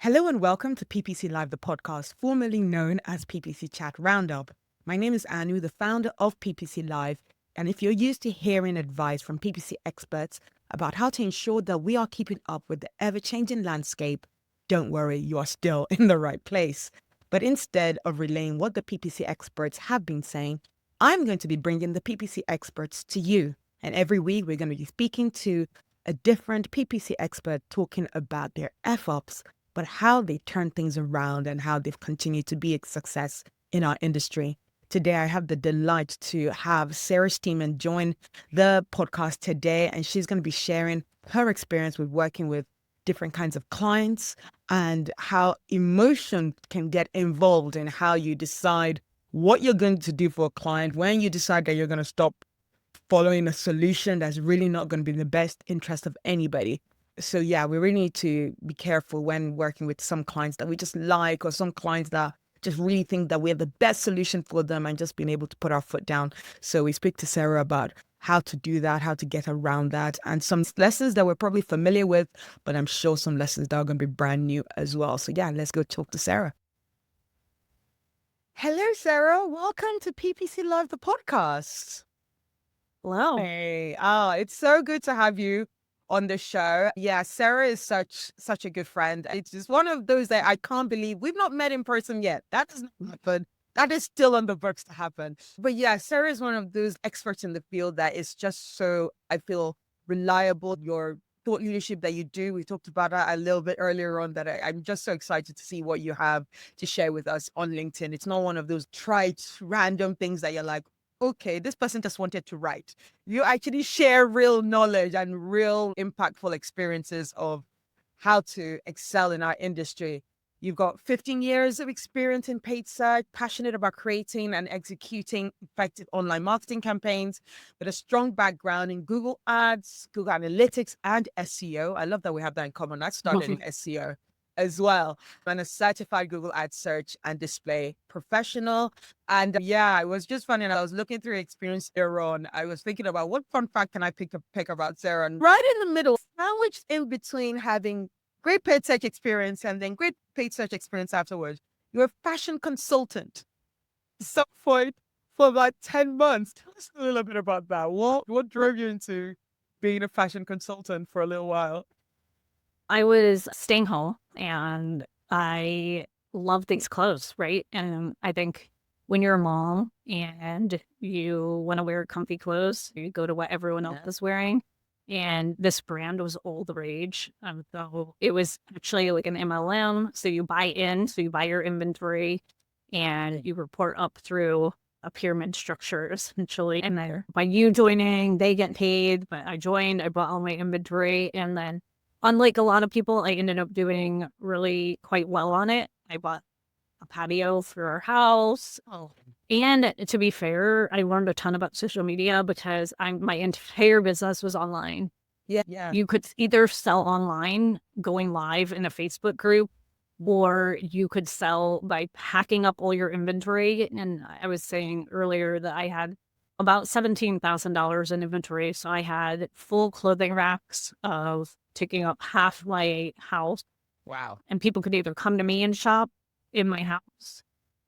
Hello and welcome to PPC Live The Podcast, formerly known as PPC Chat Roundup. My name is Anu, the founder of PPC Live, and if you're used to hearing advice from PPC experts about how to ensure that we are keeping up with the ever-changing landscape, don't worry, you are still in the right place. But instead of relaying what the PPC experts have been saying, I'm going to be bringing the PPC experts to you. And every week we're going to be speaking to a different PPC expert talking about their F-Ups, but how they turn things around and how they've continued to be a success in our industry. Today, I have the delight to have Sarah Stemen join the podcast today, and she's going to be sharing her experience with working with different kinds of clients and how emotion can get involved in how you decide what you're going to do for a client, when you decide that you're going to stop following a solution that's really not going to be in the best interest of anybody. So yeah, we really need to be careful when working with some clients that we just like, or some clients that just really think that we have the best solution for them, and just being able to put our foot down. So we speak to Sarah about how to do that, how to get around that, and some lessons that we're probably familiar with, but I'm sure some lessons that are going to be brand new as well. So yeah, let's go talk to Sarah. Hello, Sarah. Welcome to PPC Live The Podcast. Hello. Hey, it's so good to have you on the show. Yeah, Sarah is such a good friend. It's just one of those that I can't believe we've not met in person yet. That doesn't happen. That is still on the books to happen. But yeah, Sarah is one of those experts in the field that is just so, I feel, reliable. Your thought leadership that you do, we talked about that a little bit earlier on, that I'm just so excited to see what you have to share with us on LinkedIn. It's not one of those trite, random things that you're like, okay, this person just wanted to write. You actually share real knowledge and real impactful experiences of how to excel in our industry. You've got 15 years of experience in paid search, passionate about creating and executing effective online marketing campaigns, with a strong background in Google Ads, Google Analytics, and SEO. I love that we have that in common. I started in SEO as well, and a certified Google Ads search and display professional. And yeah, it was just funny. And I was looking through experience there on. I was thinking about what fun fact can I pick about Sarah? And right in the middle, sandwiched in between having great paid search experience and then great paid search experience afterwards, you're a fashion consultant. Some point for about 10 months. Tell us a little bit about that. What drove you into being a fashion consultant for a little while? I was staying home and I love these clothes, right? And I think when you're a mom and you want to wear comfy clothes, you go to what everyone else is wearing. And this brand was all the rage. So it was actually like an MLM. So you buy your inventory and you report up through a pyramid structure essentially. And then by you joining, they get paid. But I joined, I bought all my inventory, and then unlike a lot of people, I ended up doing really quite well on it. I bought a patio for our house. And to be fair, I learned a ton about social media because my entire business was online. Yeah. You could either sell online, going live in a Facebook group, or you could sell by packing up all your inventory. And I was saying earlier that I had about $17,000 in inventory. So I had full clothing racks of taking up half my house. Wow. And people could either come to me and shop in my house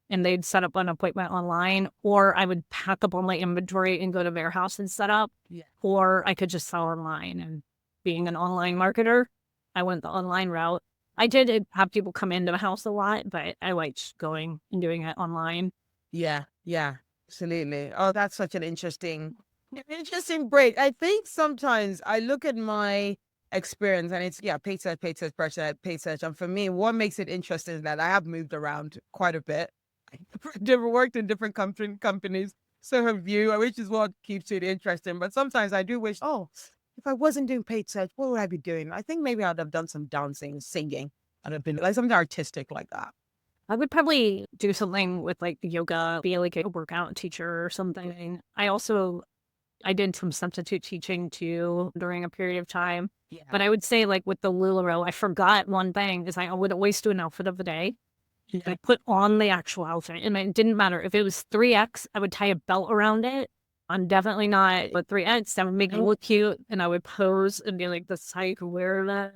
and they'd set up an appointment online, or I would pack up all my inventory and go to their house and set up, or I could just sell online. And being an online marketer, I went the online route. I did have people come into the house a lot, but I liked going and doing it online. Yeah, absolutely. Oh, that's such an interesting break. I think sometimes I look at my experience and it's paid search. And for me, what makes it interesting is that I have moved around quite a bit. I've worked in different companies, so have you, which is what keeps it interesting. But sometimes I do wish, if I wasn't doing paid search, what would I be doing? I think maybe I'd have done some dancing, singing. I'd have been like something artistic like that. I would probably do something with like yoga, be like a workout teacher or something. I did some substitute teaching too during a period of time. Yeah. But I would say like with the LuLaRoe, I forgot one thing is I would always do an outfit of the day. Yeah. I put on the actual outfit, and it didn't matter. If it was 3X, I would tie a belt around it. I'm definitely not with 3X. I would make it look cute, and I would pose and be like, this is how you can wear that.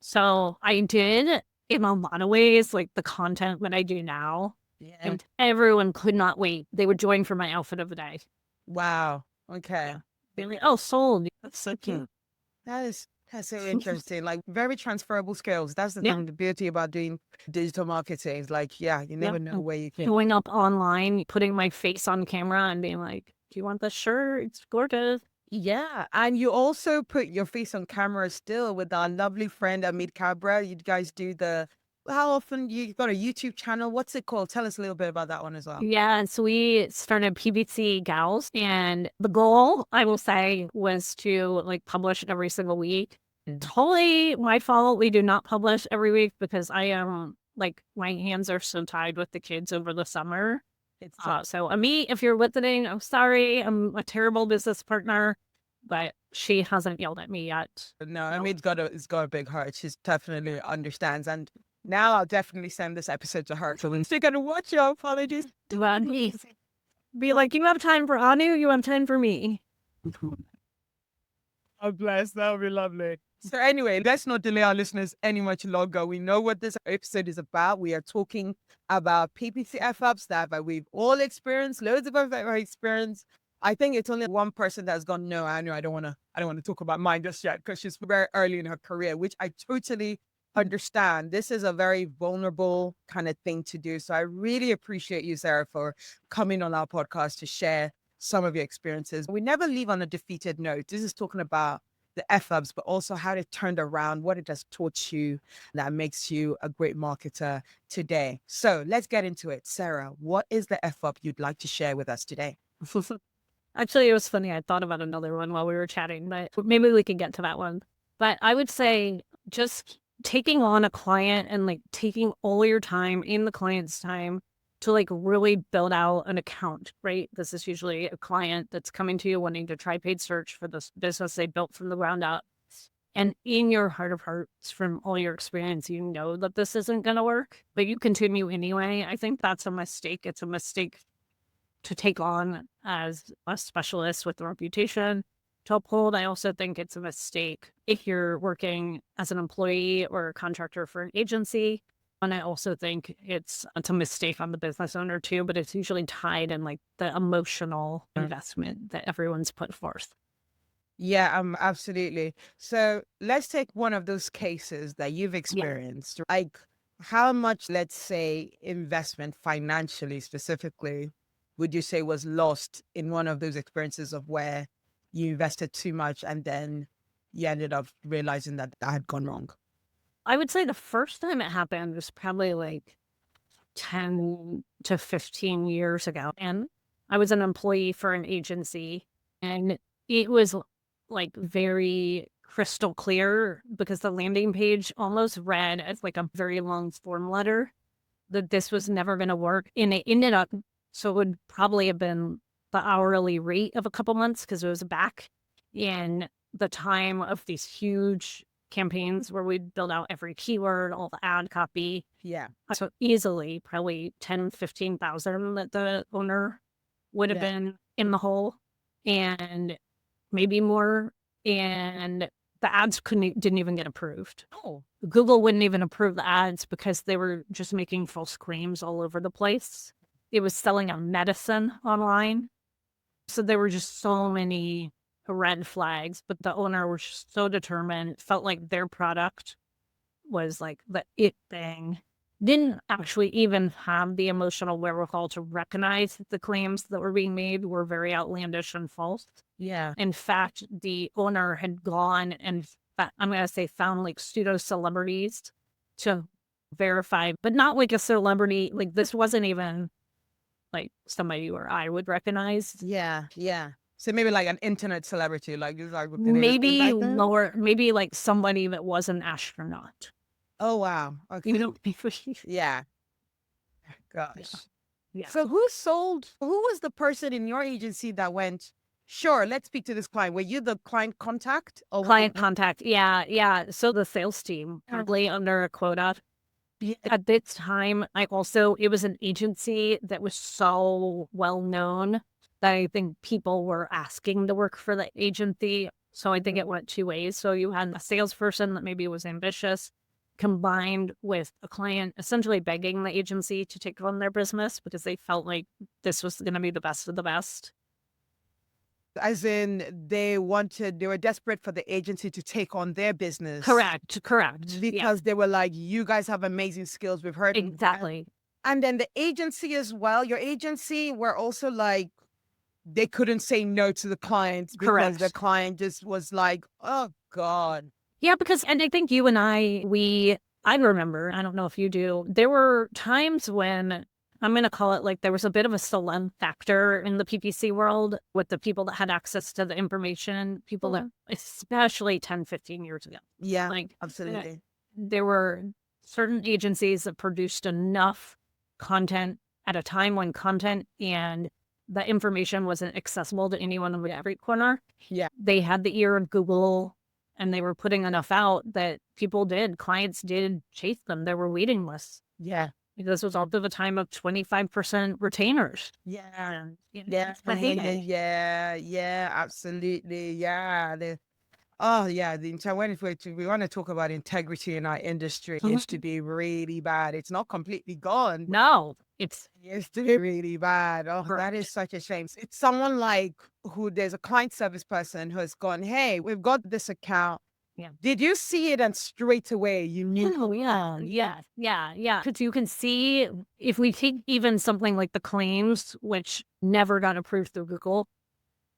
So I did, in a lot of ways, like the content that I do now. Yeah. And everyone could not wait. They would join for my outfit of the day. Wow. Okay. They're like, oh, sold. That's so cute. That's so interesting. Like very transferable skills. That's the thing, the beauty about doing digital marketing is like, you never know where you can. Going up online, putting my face on camera and being like, do you want this shirt? It's gorgeous. Yeah. And you also put your face on camera still with our lovely friend Amit Cabra. You guys do how often you got a YouTube channel? What's it called? Tell us a little bit about that one as well. Yeah, and so we started PPC Gals, and the goal, I will say, was to like publish every single week. Totally my fault. We do not publish every week because I am like my hands are so tied with the kids over the summer. It's so Amit, if you're listening, I'm sorry. I'm a terrible business partner, but she hasn't yelled at me yet. No, Amit's got a big heart. She definitely understands, and now I'll definitely send this episode to her. So when she's gonna watch your apologies. Be like, you have time for Anu, you have time for me. Oh, bless. That would be lovely. So anyway, let's not delay our listeners any much longer. We know what this episode is about. We are talking about PPC F-Ups that we've all experienced, loads of us that have experienced. I think it's only one person that's gone, no, I know I don't want to talk about mine just yet because she's very early in her career, which I totally understand. This is a very vulnerable kind of thing to do. So I really appreciate you, Sarah, for coming on our podcast to share some of your experiences. We never leave on a defeated note. This is talking about the F-Ups, but also how it turned around, what it has taught you that makes you a great marketer today. So let's get into it. Sarah, what is the F-Up you'd like to share with us today? Actually, it was funny. I thought about another one while we were chatting, but maybe we can get to that one. But I would say just taking on a client and like taking all your time in the client's time to like really build out an account, right? This is usually a client that's coming to you wanting to try paid search for this business they built from the ground up. And in your heart of hearts, from all your experience, you know that this isn't going to work, but you continue anyway. I think that's a mistake. It's a mistake to take on as a specialist with a reputation to uphold. I also think it's a mistake if you're working as an employee or a contractor for an agency. And I also think it's a mistake on the business owner too, but it's usually tied in like the emotional investment that everyone's put forth. Yeah, absolutely. So let's take one of those cases that you've experienced. Like how much, let's say, investment financially specifically, would you say was lost in one of those experiences of where you invested too much and then you ended up realizing that had gone wrong? I would say the first time it happened was probably like 10 to 15 years ago. And I was an employee for an agency, and it was like very crystal clear because the landing page almost read as like a very long form letter that this was never going to work. And it ended up, so it would probably have been the hourly rate of a couple months because it was back in the time of these huge campaigns where we'd build out every keyword, all the ad copy. Yeah. So easily probably 10, 15,000 that the owner would have been in the hole, and maybe more. And the ads didn't even get approved. Oh. Google wouldn't even approve the ads because they were just making false claims all over the place. It was selling a medicine online. So there were just so many red flags, but the owner was just so determined. It felt like their product was like the it thing. Didn't actually even have the emotional wherewithal to recognize that the claims that were being made were very outlandish and false. Yeah. In fact, the owner had gone and I'm going to say found like pseudo celebrities to verify, but not like a celebrity. Like this wasn't even like somebody where I would recognize. Yeah. Yeah. So maybe like an internet celebrity, like maybe lower, maybe like somebody that was an astronaut. Oh wow! Okay. You know, yeah. Gosh. Yeah. So who was the person in your agency that went, sure, let's speak to this client? Were you the client contact? Or client contact? Yeah. So the sales team probably under a quota. At this time, it was an agency that was so well known that I think people were asking to work for the agency. So I think it went two ways. So you had a salesperson that maybe was ambitious, combined with a client essentially begging the agency to take on their business because they felt like this was going to be the best of the best. As in, they were desperate for the agency to take on their business. Correct. Because they were like, you guys have amazing skills. We've heard. Exactly. And then the agency as well, your agency were also like, they couldn't say no to the clients because the client just was like, oh God. Yeah, and I think you and I remember, I don't know if you do, there were times when, I'm going to call it like there was a bit of a Salem factor in the PPC world with the people that had access to the information, people that, especially 10, 15 years ago. Yeah, like, absolutely. There were certain agencies that produced enough content at a time when content and the information wasn't accessible to anyone on every corner. Yeah. They had the ear of Google and they were putting enough out that clients did chase them. There were waiting lists. Yeah. This was also the time of 25% retainers. Yeah. Yeah, absolutely. Yeah. The we want to talk about integrity in our industry. It used to be really bad. It's not completely gone. No, it used to be really bad. Oh, that is such a shame. It's someone like there's a client service person who has gone, hey, we've got this account. Yeah. Did you see it? And straight away you knew. Oh, yeah. Because you can see, if we take even something like the claims, which never got approved through Google,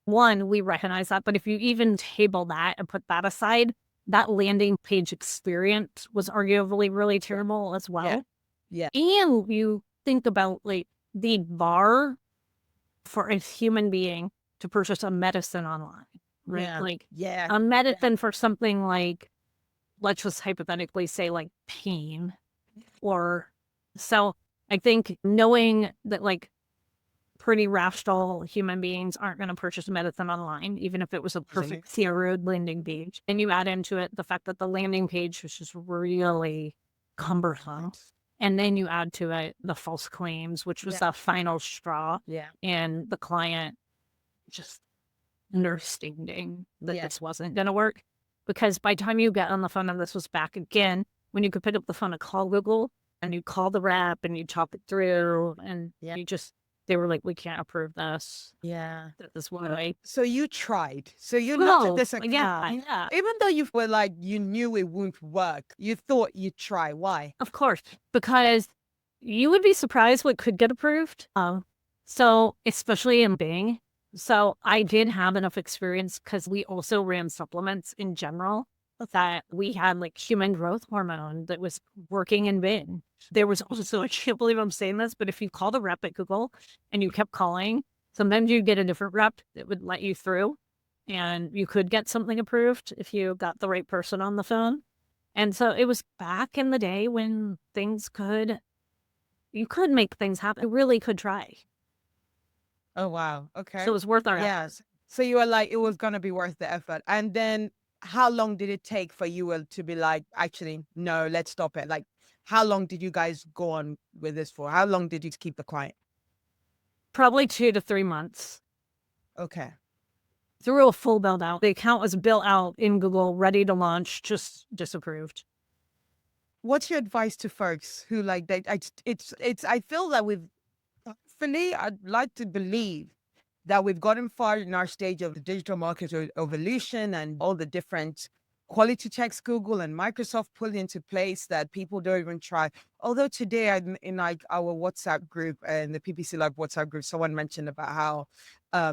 one, we recognize that. But if you even table that and put that aside, that landing page experience was arguably really terrible as well. Yeah. And you think about like the bar for a human being to purchase a medicine online, right? Yeah. A medicine for something like, let's just hypothetically say like pain so I think knowing that like pretty rational human beings aren't going to purchase medicine online, even if it was a perfect zero landing page. And you add into it the fact that the landing page was just really cumbersome. And then you add to it the false claims, which was the final straw. Yeah. And the client just understanding that this wasn't going to work. Because by the time you get on the phone, and this was back again, when you could pick up the phone and call Google, and you call the rep and you talk it through, and they were like, we can't approve this. Yeah. This way. So you tried. So you looked at this account. Yeah. Even though you were like, you knew it wouldn't work, you thought you'd try. Why? Of course. Because you would be surprised what could get approved. So especially in Bing. So I did have enough experience because we also ran supplements in general that we had like human growth hormone that was working in Bing. There was also, I can't believe I'm saying this, but if you called a rep at Google and you kept calling, sometimes you'd get a different rep that would let you through and you could get something approved if you got the right person on the phone. And so it was back in the day when you could make things happen. You really could try. Oh, wow. Okay. So it was worth our effort. Yes. So you were like, it was going to be worth the effort. And then how long did it take for you to be like, actually, no, let's stop it? Like, how long did you guys go on with this for? How long did you keep the client? Probably 2 to 3 months. Okay. Through a full build out. The account was built out in Google, ready to launch, just disapproved. What's your advice to folks who like that? I feel that I'd like to believe that we've gotten far in our stage of the digital market evolution and all the different quality checks Google and Microsoft put into place that people don't even try. Although today in like our WhatsApp group and the PPC Live WhatsApp group, someone mentioned about how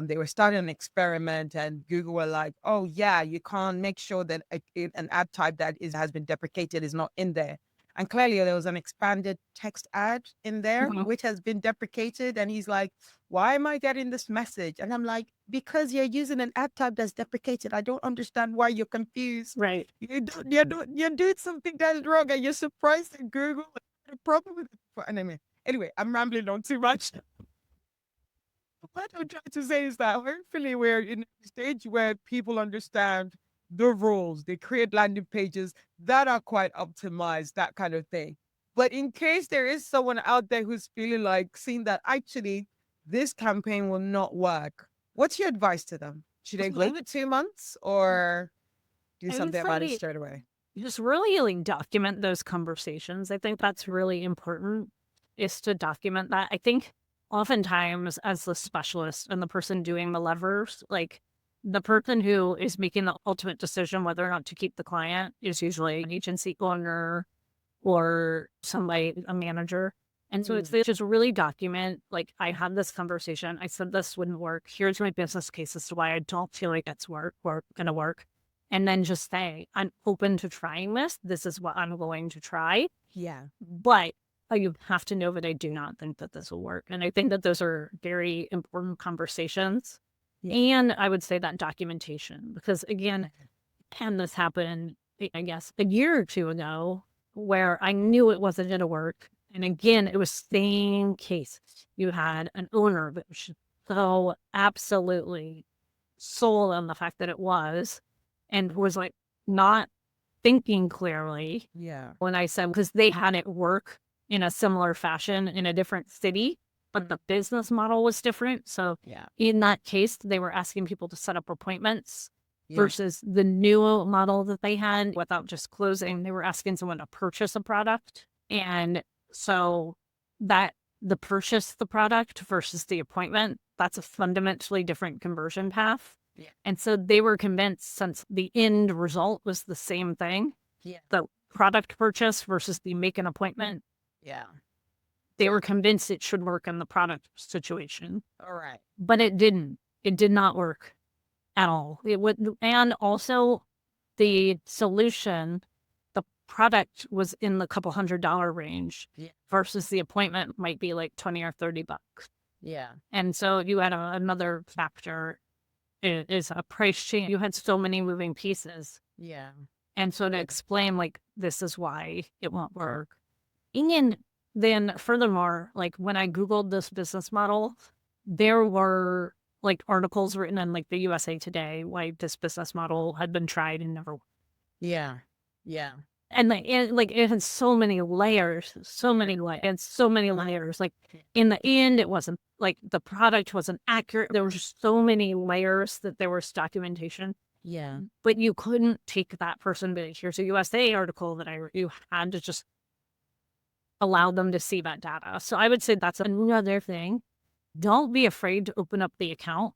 they were starting an experiment and Google were like, oh yeah, you can't make sure that an ad type that has been deprecated is not in there. And clearly there was an expanded text ad in there, which has been deprecated. And he's like, why am I getting this message? And I'm like, because you're using an ad type that's deprecated. I don't understand why you're confused. Right. You're doing something that is wrong and you're surprised that Google had a problem with it. Anyway, I'm rambling on too much. What I'm trying to say is that hopefully we're in a stage where people understand the rules. They create landing pages that are quite optimized, that kind of thing. But in case there is someone out there who's feeling like seeing that actually this campaign will not work, what's your advice to them? Should they leave it 2 months or do something about it straight away? just really like document those conversations. I think that's really important, is to document that. I think oftentimes as the specialist and the person doing the levers, like the person who is making the ultimate decision whether or not to keep the client is usually an agency owner or somebody, a manager. And so it's just really document, like, I had this conversation. I said this wouldn't work. Here's my business case as to why I don't feel like it's going to work. And then just say, I'm open to trying this. This is what I'm going to try. Yeah. But you have to know that I do not think that this will work. And I think that those are very important conversations. Yeah. And I would say that documentation, because again, and this happened, I guess, a year or two ago, where I knew it wasn't going to work. And again, it was same case. You had an owner that was so absolutely sold on the fact that it was, and was like not thinking clearly. Yeah. When I said, because they had it work in a similar fashion in a different city, but the business model was different. So in that case, they were asking people to set up appointments versus the new model that they had without just closing. They were asking someone to purchase a product. And so that the purchase the product versus the appointment, that's a fundamentally different conversion path. Yeah. And so they were convinced, since the end result was the same thing, the product purchase versus the make an appointment. Yeah. They were convinced it should work in the product situation. All right. But it didn't. It did not work at all. It would, and also the solution, the product was in the couple $100 range versus the appointment might be like $20 or $30. Yeah. And so you had another factor is a price change. You had so many moving pieces. Yeah. And so to explain, like, this is why it won't work. And then furthermore, like when I Googled this business model, there were like articles written in like the USA Today why this business model had been tried and never worked. Yeah. Yeah. And it had so many layers, and so many layers. Like in the end, it wasn't like the product wasn't accurate. There were just so many layers that there was documentation. Yeah. But you couldn't take that person, but here's a USA article that you had to just allow them to see that data. So I would say that's another thing. Don't be afraid to open up the account.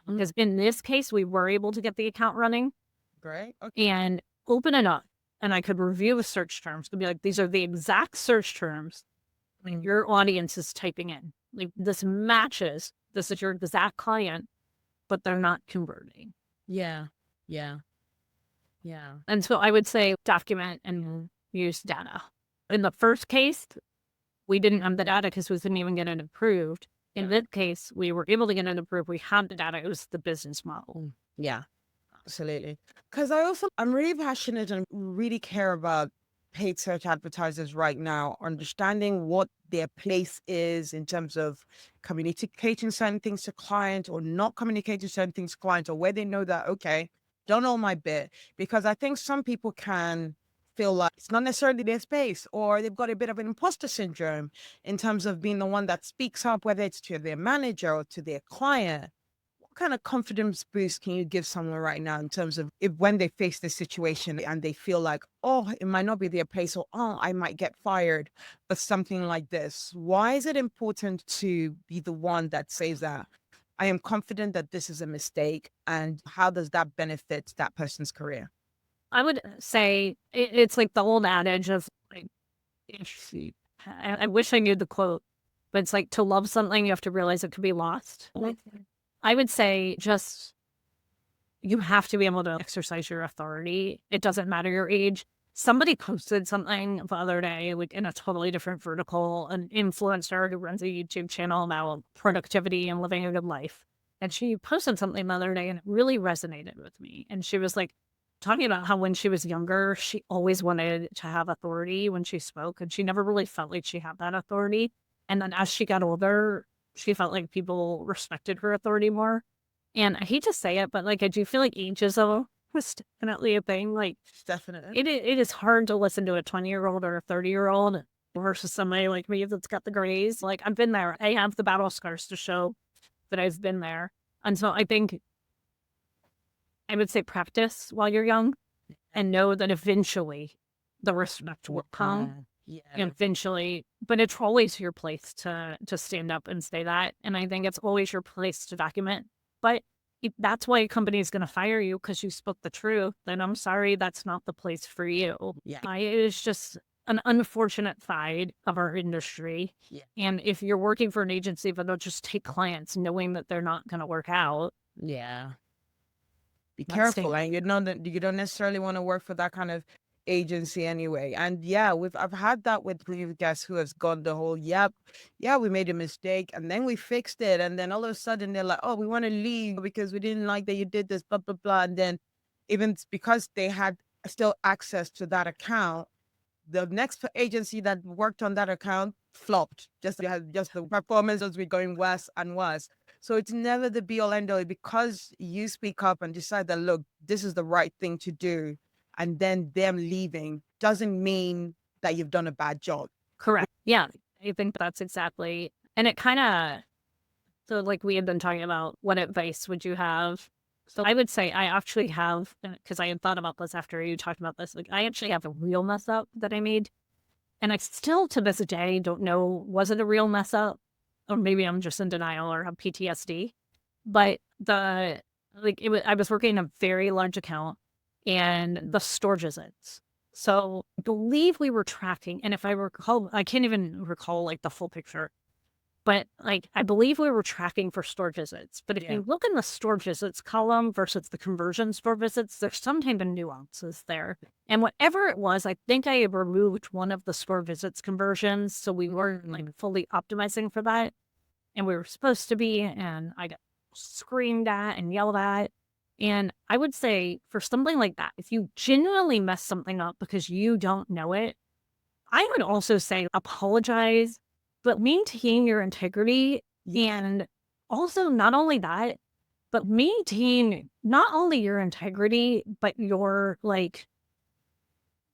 Because in this case, we were able to get the account running. Great. Okay. And open it up. And I could review the search terms. Could be like, these are the exact search terms your audience is typing in. Like, this matches. This is your exact client, but they're not converting. Yeah. Yeah. Yeah. And so I would say document and use data. In the first case, we didn't have the data because we couldn't even get it approved. In this case, we were able to get it approved. We had the data. It was the business model. Yeah, absolutely. Because I'm really passionate and really care about paid search advertisers right now, understanding what their place is in terms of communicating certain things to clients or not communicating certain things to clients, or where they know that, okay, don't know my bit. Because I think some people can feel like it's not necessarily their space, or they've got a bit of an imposter syndrome in terms of being the one that speaks up, whether it's to their manager or to their client. What kind of confidence boost can you give someone right now in terms of when they face this situation and they feel like, oh, it might not be their place, or oh, I might get fired for something like this? Why is it important to be the one that says that I am confident that this is a mistake, and how does that benefit that person's career? I would say it's like the old adage of like, I wish I knew the quote, but it's like, to love something, you have to realize it could be lost. I would say just, you have to be able to exercise your authority. It doesn't matter your age. Somebody posted something the other day, like in a totally different vertical, an influencer who runs a YouTube channel about productivity and living a good life. And she posted something the other day and it really resonated with me. And she was like, talking about how when she was younger, she always wanted to have authority when she spoke, and she never really felt like she had that authority. And then as she got older, she felt like people respected her authority more. And I hate to say it, but like, I do feel like ageism was definitely a thing. Like, definitely, it is hard to listen to a 20-year-old or a 30-year-old versus somebody like me that's got the grays. Like, I've been there. I have the battle scars to show that I've been there. And so I think I would say practice while you're young. and know that eventually the respect will come. Yeah. Eventually, but it's always your place to stand up and say that. And I think it's always your place to document. But if that's why a company is going to fire you because you spoke the truth, then I'm sorry, that's not the place for you. Yeah. It is just an unfortunate side of our industry. Yeah. And if you're working for an agency that will just take clients knowing that they're not going to work out. Yeah. Be That's careful. dangerous. And you don't necessarily want to work for that kind of agency anyway. And yeah, I've had that with previous guests who has gone the whole, yep, yeah, we made a mistake and then we fixed it. And then all of a sudden they're like, oh, we want to leave because we didn't like that you did this, blah, blah, blah. And then even because they had still access to that account, the next agency that worked on that account flopped. Just the performance was going worse and worse. So it's never the be all end all. Because you speak up and decide that, look, this is the right thing to do, and then them leaving doesn't mean that you've done a bad job. Correct. Yeah, I think that's exactly. And it kind of, so like we had been talking about, what advice would you have? So I would say I actually have, because I had thought about this after you talked about this, like I actually have a real mess up that I made. And I still to this day don't know, was it a real mess up? Or maybe I'm just in denial or have PTSD. But I was working in a very large account and the store visits. So I believe we were tracking, and if I recall, I can't even recall like the full picture. But like, I believe we were tracking for store visits. But if you look in the store visits column versus the conversion store visits, there's some type of nuances there. And whatever it was, I think I had removed one of the store visits conversions. So we weren't like fully optimizing for that. And we were supposed to be. And I got screamed at and yelled at. And I would say for something like that, if you genuinely mess something up because you don't know it, I would also say apologize, but maintain your integrity. And also not only that, but maintain not only your integrity, but your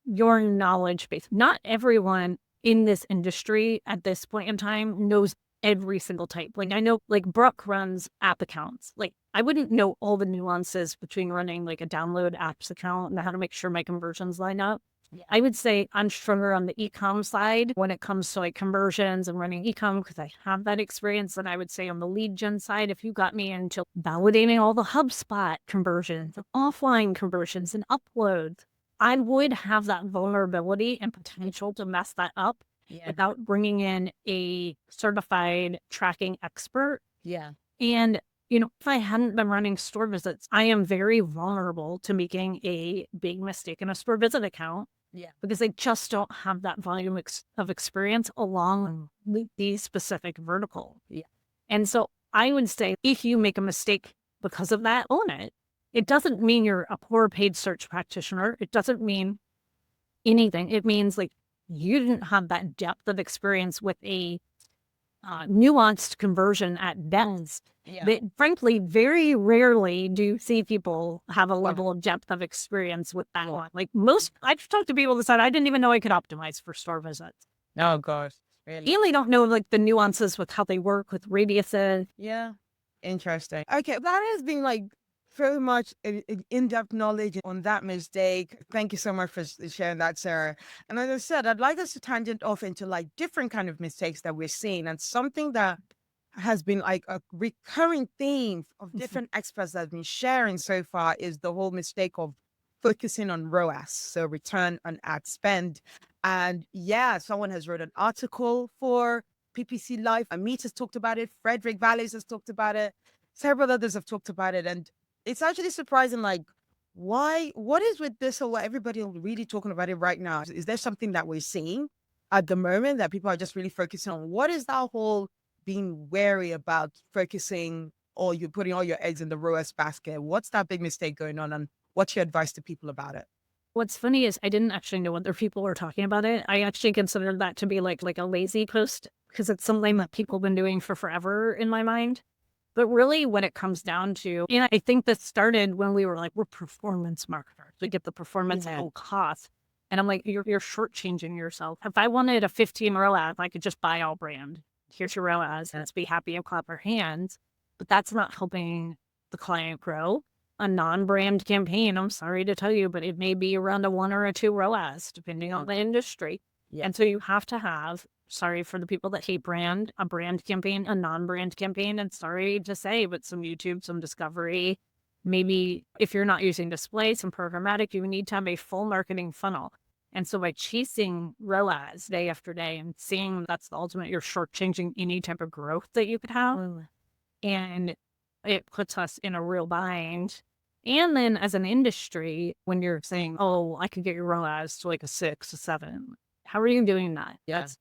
knowledge base. Not everyone in this industry at this point in time knows every single type. Like I know like Brooke runs app accounts. Like I wouldn't know all the nuances between running like a download apps account and how to make sure my conversions line up. Yeah. I would say I'm stronger on the e-com side when it comes to like conversions and running e-com because I have that experience. And I would say on the lead gen side, if you got me into validating all the HubSpot conversions, offline conversions and uploads, I would have that vulnerability and potential to mess that up without bringing in a certified tracking expert. Yeah. And if I hadn't been running store visits, I am very vulnerable to making a big mistake in a store visit account. Yeah. Because I just don't have that volume of experience along with these specific vertical. Yeah. And so I would say if you make a mistake because of that, own it. It doesn't mean you're a poor paid search practitioner. It doesn't mean anything. It means like you didn't have that depth of experience with a nuanced conversion at best. Yeah. But frankly, very rarely do you see people have a level of depth of experience with that one. Like I've talked to people that said, I didn't even know I could optimize for store visits. Oh gosh, really? You really don't know like the nuances with how they work with radiuses. Yeah, interesting. Okay, that has been like very much in-depth knowledge on that mistake. Thank you so much for sharing that, Sarah. And as I said, I'd like us to tangent off into like different kind of mistakes that we're seeing, and something that has been like a recurring theme of different experts that have been sharing so far is the whole mistake of focusing on ROAS, so return on ad spend. And yeah, someone has wrote an article for PPC Live. Amit has talked about it. Frederick Valles has talked about it. Several others have talked about it. And it's actually surprising, like, what is with this or what everybody really talking about it right now? Is there something that we're seeing at the moment that people are just really focusing on? What is that whole being wary about focusing or you're putting all your eggs in the ROAS basket? What's that big mistake going on? And what's your advice to people about it? What's funny is I didn't actually know other people were talking about it. I actually considered that to be like a lazy post because it's something that people have been doing for forever in my mind. But really what it comes down to, and I think this started when we were like, we're performance marketers. We get the performance at all costs. And I'm like, you're shortchanging yourself. If I wanted a 15 ROAS, I could just buy all brand. Here's your ROAS. Let's be happy and clap our hands. But that's not helping the client grow. a non-brand campaign, I'm sorry to tell you, but it may be around a 1 or a 2 ROAS, depending on the industry. Yeah. And so you have to have, sorry for the people that hate brand, a brand campaign, a non-brand campaign, and sorry to say, but some YouTube, some discovery, maybe if you're not using display, some programmatic, you need to have a full marketing funnel. And so by chasing ROAS day after day and seeing that's the ultimate, you're shortchanging any type of growth that you could have. And it puts us in a real bind. And then as an industry, when you're saying, oh, I could get your ROAS to like a 6, a 7, how are you doing that? Yeah. That's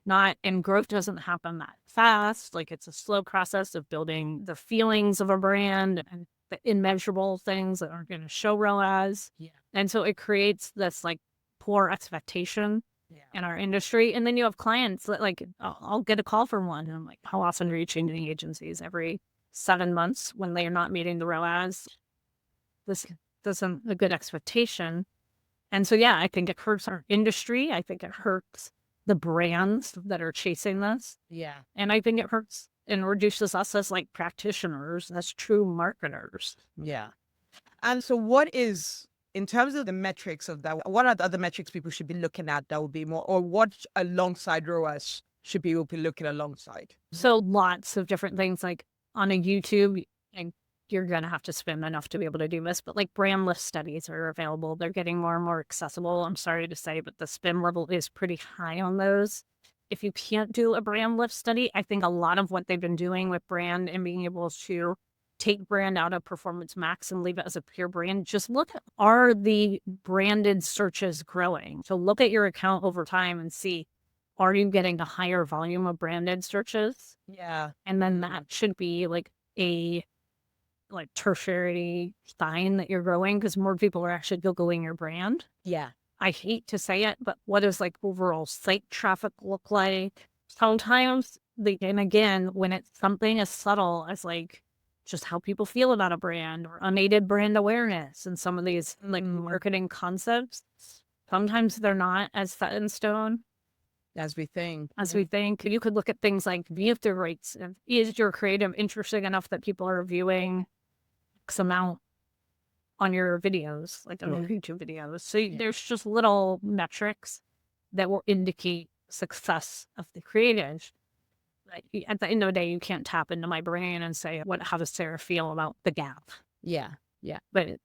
not, and growth doesn't happen that fast. Like it's a slow process of building the feelings of a brand and the immeasurable things that aren't going to show ROAS. Yeah. And so it creates this like poor expectation in our industry. And then you have clients that like, I'll get a call from one. And I'm like, how often are you changing agencies? Every 7 months when they are not meeting the ROAS. This isn't a good expectation. And so, yeah, I think it hurts our industry. I think it hurts the brands that are chasing this. Yeah. And I think it hurts and reduces us as like practitioners, as true marketers. Yeah. And so what is, in terms of the metrics of that, what are the other metrics people should be looking at that would be more, or what alongside ROAS should people be looking alongside? So lots of different things, like on a YouTube, and you're going to have to spend enough to be able to do this, but like brand lift studies are available. They're getting more and more accessible. I'm sorry to say, but the spend level is pretty high on those. If you can't do a brand lift study, I think a lot of what they've been doing with brand and being able to take brand out of Performance Max and leave it as a pure brand, just look at, are the branded searches growing? So look at your account over time and see, are you getting a higher volume of branded searches? Yeah. And then that should be like a tertiary sign that you're growing, because more people are actually Googling your brand. Yeah. I hate to say it, but what does like overall site traffic look like? Sometimes, and again, when it's something as subtle as like just how people feel about a brand or unaided brand awareness and some of these like marketing concepts, sometimes they're not as set in stone as we think. You could look at things like view-through rates. Is your creative interesting enough that people are viewing X amount on your videos, like on your YouTube videos? So there's just little metrics that will indicate success of the creative. Like, at the end of the day, you can't tap into my brain and say, how does Sarah feel about the gap? Yeah. Yeah. But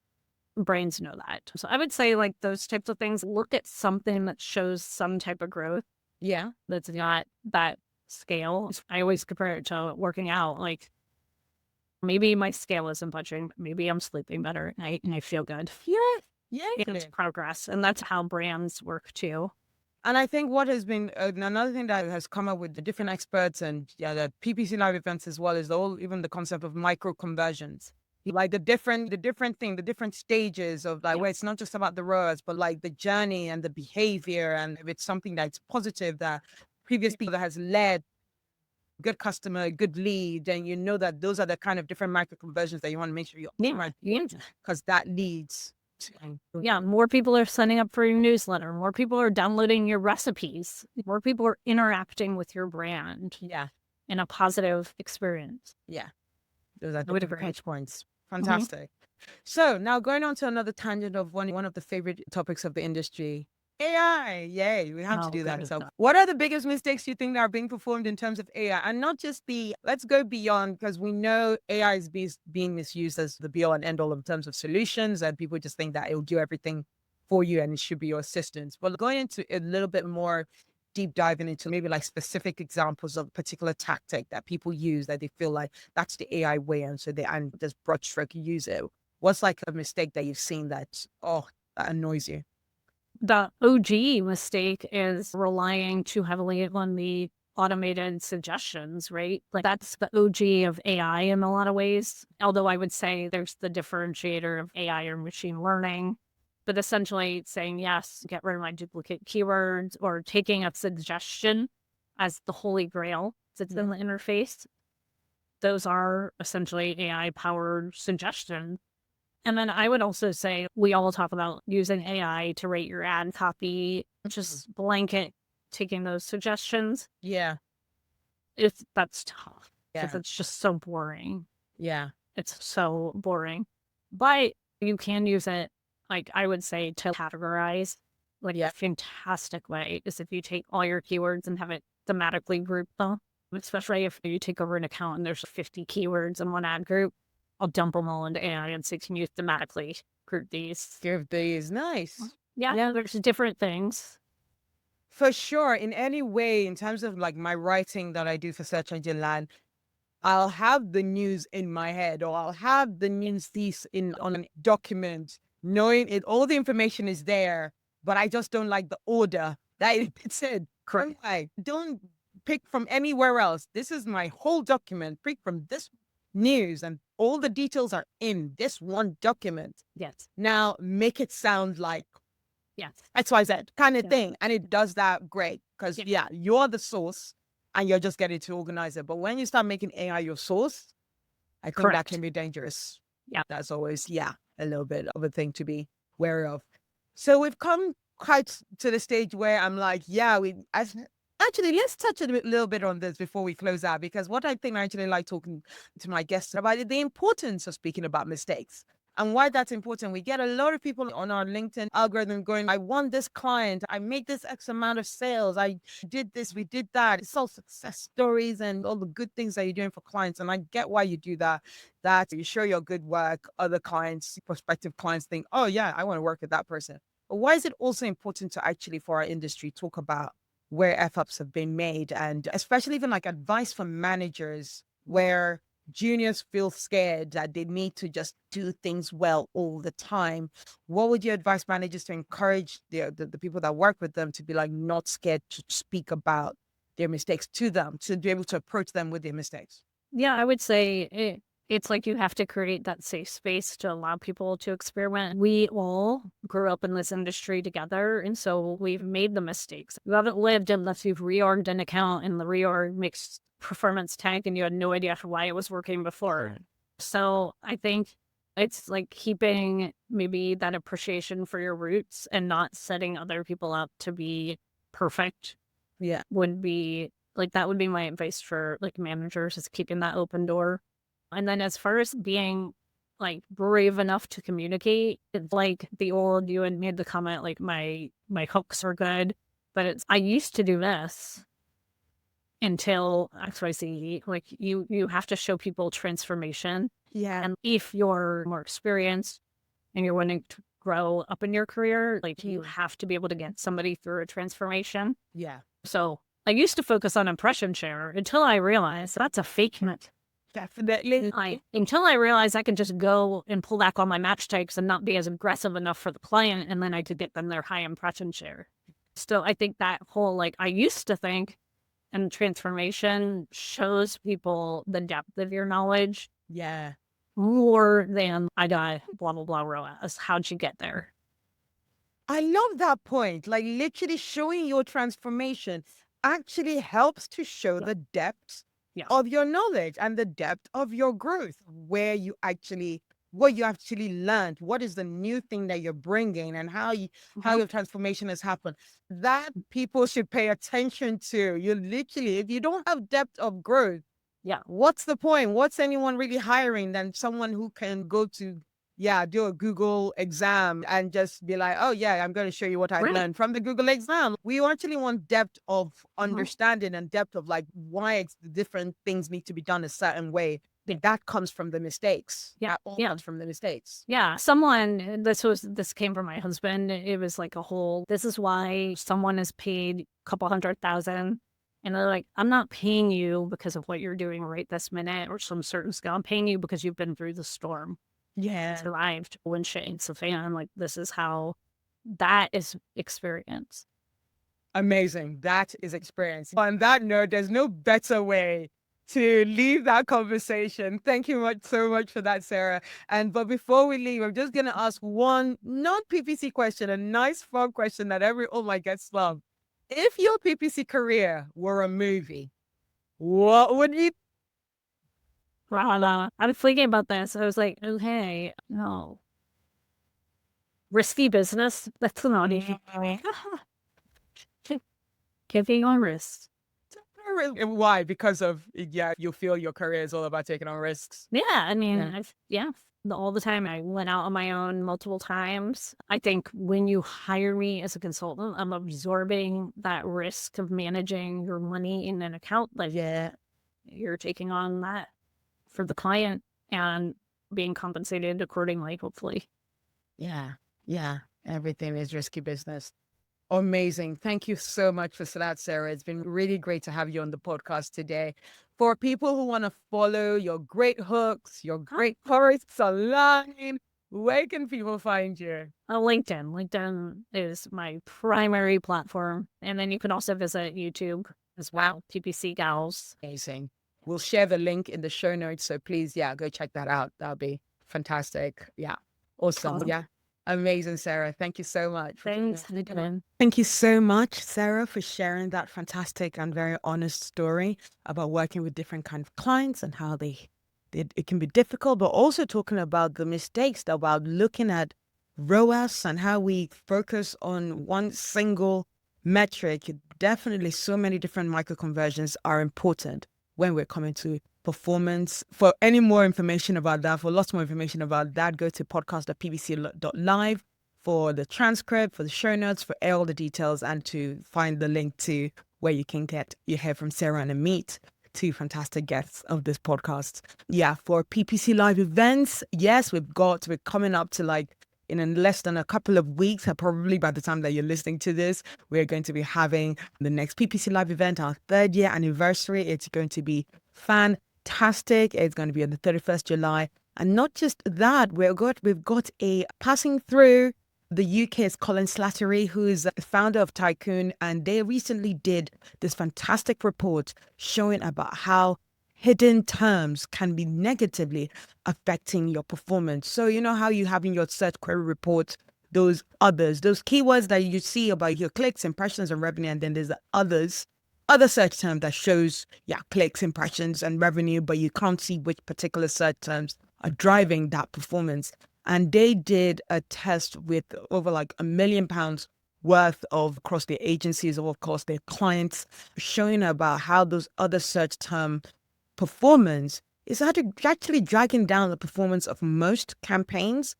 brains know that. So I would say like those types of things, look at something that shows some type of growth. Yeah. That's not that scale. I always compare it to working out. Like maybe my scale isn't budging, but maybe I'm sleeping better at night and I feel good. Yeah. Yeah. It's progress. And that's how brands work too. And I think what has been another thing that has come up with the different experts and the PPC Live events as well is even the concept of micro conversions. Like the different stages of like where it's not just about the ROAS, but like the journey and the behavior, and if it's something that's positive that previous people that has led good customer, good lead, and you know that those are the kind of different micro conversions that you want to make sure you're because that leads. Yeah, more people are signing up for your newsletter. More people are downloading your recipes. More people are interacting with your brand. Yeah, in a positive experience. Yeah, those are the pitch points. Fantastic. So now going on to another tangent of one of the favorite topics of the industry, AI. Yay, we have to do that. So what are the biggest mistakes you think that are being performed in terms of AI? And not just let's go beyond, because we know AI is being misused as the be all and end all in terms of solutions, and people just think that it will do everything for you and it should be your assistance. But going into a little bit more deep diving into maybe like specific examples of particular tactic that people use that they feel like that's the AI way, and so they just broad stroke use it. What's like a mistake that you've seen that annoys you? The OG mistake is relying too heavily on the automated suggestions, right? Like that's the OG of AI in a lot of ways. Although I would say there's the differentiator of AI or machine learning, but essentially saying, yes, get rid of my duplicate keywords, or taking a suggestion as the holy grail that's in the interface. Those are essentially AI powered suggestions. And then I would also say we all talk about using AI to rate your ad copy, just blanket taking those suggestions. Yeah. That's tough because it's just so boring. Yeah. It's so boring. But you can use it, like I would say, to categorize. Like Yeah. a fantastic way is if you take all your keywords and have it thematically grouped them. Especially if you take over an account and there's 50 keywords in one ad group, I'll dump them all into AI and say, can you thematically group these? Give these. Nice. Yeah, there's different things. For sure. In any way, in terms of like my writing that I do for Search Engine Land, I'll have the news in my head, or I'll have the news piece on a document, knowing it, all the information is there, but I just don't like the order that it's in. Correct. Don't pick from anywhere else. This is my whole document. Pick from this news, and all the details are in this one document. Yes. Now make it sound like Yes. XYZ kind of Yeah. thing. And it does that great because, Yeah. you're the source and you're just getting to organize it. But when you start making AI your source, I think that Correct. can be dangerous. Yeah. That's always, a little bit of a thing to be wary of. So we've come quite to the stage where I'm like, actually, let's touch a little bit on this before we close out, because what I think I actually like talking to my guests about is the importance of speaking about mistakes. And why that's important. We get a lot of people on our LinkedIn algorithm going, I won this client, I made this X amount of sales, I did this, we did that. It's all success stories and all the good things that you're doing for clients. And I get why you do that. That you show your good work, other clients, prospective clients think, oh yeah, I want to work with that person. But why is it also important to actually, for our industry, talk about where F-ups have been made, and especially even like advice from managers where juniors feel scared that they need to just do things well all the time? What would you advise managers to encourage the people that work with them to be like not scared to speak about their mistakes to them, to be able to approach them with their mistakes? Yeah, I would say it's like you have to create that safe space to allow people to experiment. We all grew up in this industry together, and so we've made the mistakes. You haven't lived unless you've reorged an account and the reorg makes performance tank and you had no idea why it was working before. So I think it's like keeping maybe that appreciation for your roots and not setting other people up to be perfect. Yeah. Would be like, that would be my advice for like managers, is keeping that open door. And then as far as being like brave enough to communicate, it's like the old, you had made the comment like my hooks are good, but it's, I used to do this until XYZ. Like you have to show people transformation. Yeah. And if you're more experienced and you're wanting to grow up in your career, like you have to be able to get somebody through a transformation. Yeah. So I used to focus on impression share until I realized that's a fake net. Definitely. Until I realized I could just go and pull back on my match types and not be as aggressive enough for the client, and then I could get them their high impression share. So I think that whole, like, I used to think, and transformation shows people the depth of your knowledge. Yeah. More than I got blah, blah, blah, ROAS. How'd you get there? I love that point. Like literally showing your transformation actually helps to show the depth of your knowledge and the depth of your growth, what you actually learned, what is the new thing that you're bringing, and how your transformation has happened. That people should pay attention to. You literally, if you don't have depth of growth, what's the point? What's anyone really hiring than someone who can go to do a Google exam and just be like, oh yeah, I'm going to show you what I learned from the Google exam. We actually want depth of understanding and depth of like why different things need to be done a certain way. That comes from the mistakes. That all comes from the mistakes. Yeah. This came from my husband. It was like this is why someone is paid a couple $100,000. And they're like, I'm not paying you because of what you're doing right this minute or some certain skill. I'm paying you because you've been through the storm. Yeah. Survived when shit hits the fan. Like, this is how, that is experience. Amazing. That is experience. On that note, there's no better way to leave that conversation. Thank you so much for that, Sarah. But before we leave, I'm just going to ask one non-PPC question, a nice fun question that all my guests love. If your PPC career were a movie, what would you? I was thinking about this. I was like, okay, no. Risky business? That's not easy. Giving on risks. Why? Because of, you feel your career is all about taking on risks. Yeah, I mean, all the time. I went out on my own multiple times. I think when you hire me as a consultant, I'm absorbing that risk of managing your money in an account. Like, you're taking on that for the client and being compensated accordingly, hopefully. Yeah. Everything is risky business. Amazing. Thank you so much for that, Sarah. It's been really great to have you on the podcast today. For people who want to follow your great hooks, your great posts online, where can people find you? LinkedIn. LinkedIn is my primary platform. And then you can also visit YouTube as well, PPC Gals. Amazing. We'll share the link in the show notes. So please, go check that out. That'll be fantastic. Yeah. Awesome. Yeah. Amazing, Sarah. Thank you so much. Thanks. Thank you so much, Sarah, for sharing that fantastic and very honest story about working with different kinds of clients and how it can be difficult, but also talking about the mistakes, about looking at ROAS and how we focus on one single metric. Definitely so many different micro conversions are important when we're coming to performance. For any more information about that, for lots more information about that, go to podcast.ppc.live for the transcript, for the show notes, for all the details, and to find the link to where you can hear from Sarah and Amit, two fantastic guests of this podcast. Yeah, for PPC Live events, yes, we're coming up to in less than a couple of weeks, probably by the time that you're listening to this, we're going to be having the next PPC Live event, our 3rd year anniversary. It's going to be fantastic. It's going to be on the 31st July. And not just that, we've got a passing through the UK's Colin Slattery, who is the founder of Tycoon, and they recently did this fantastic report showing about how hidden terms can be negatively affecting your performance. So you know how you have in your search query report those keywords that you see about your clicks, impressions, and revenue, and then there's the other search term that shows clicks, impressions, and revenue, but you can't see which particular search terms are driving that performance. And they did a test with over £1 million worth of across their agencies or of course their clients, showing about how those other search term performance is actually dragging down the performance of most campaigns,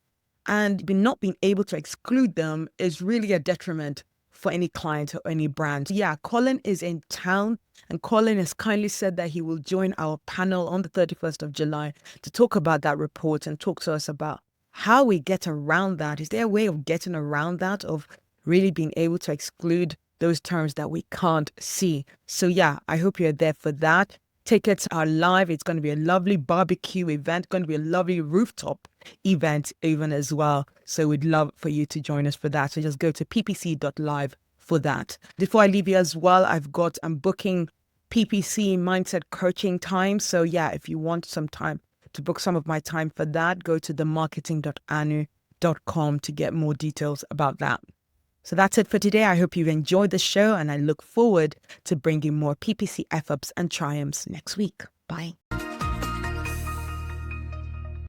and not being able to exclude them is really a detriment for any client or any brand. Yeah, Colin is in town, and Colin has kindly said that he will join our panel on the 31st of July to talk about that report and talk to us about how we get around that. Is there a way of getting around that, of really being able to exclude those terms that we can't see? So yeah, I hope you're there for that. Tickets are live. It's going to be a lovely barbecue event, going to be a lovely rooftop event even as well. So we'd love for you to join us for that. So just go to ppc.live for that. Before I leave you as well, I'm booking PPC mindset coaching time. So yeah, if you want some time to book some of my time for that, go to themarketing.anu.com to get more details about that. So that's it for today. I hope you've enjoyed the show, and I look forward to bringing more PPC F-Ups and triumphs next week. Bye.